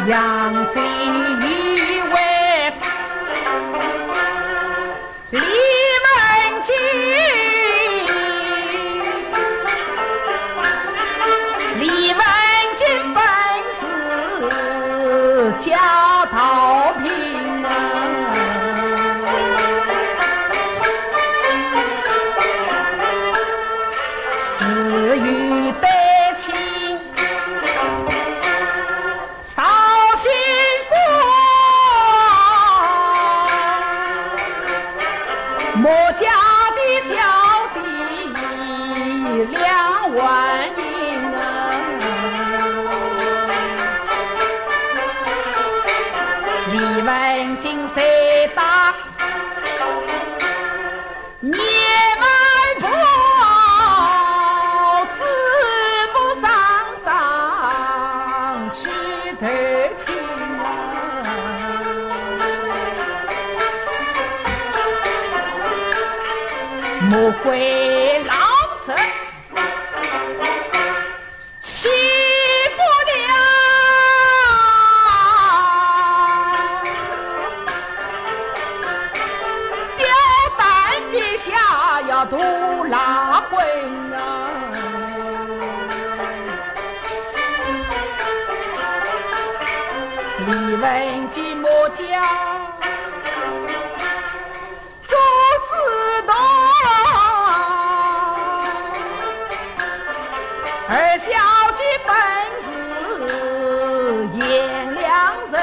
扬起一位李文金，李文金本是叫陶平私语得亲莫家的小姐2万银李文金谁打聂文波自不上去得亲莫怪老臣欺不了，刁担陛下要独拉魂李文金莫讲二小姐本是颜良人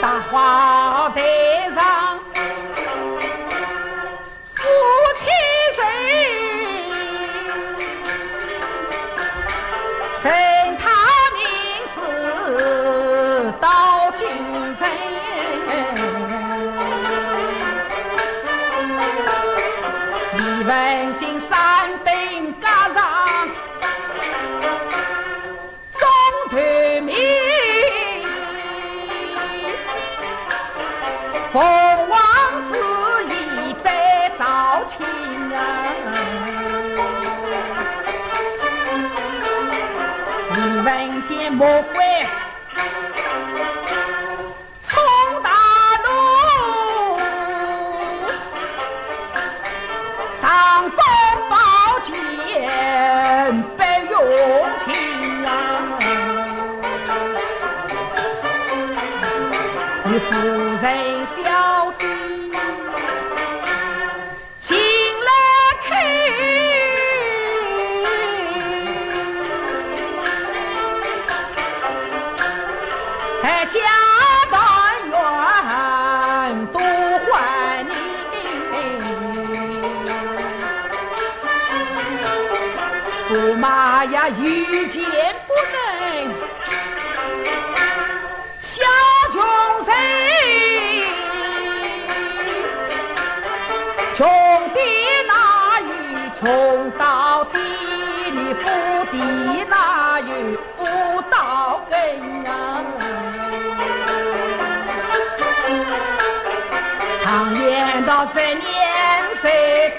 大花台上夫妻谁称他名字到京城李文金山顶嘎上中团名凤凰之意在招亲李文金莫怪上风宝剑被用情你夫人小姐进了客家但愿多还你驸马呀遇见不能小穷人穷的哪有穷到底你富的哪有富到根常言道10年3次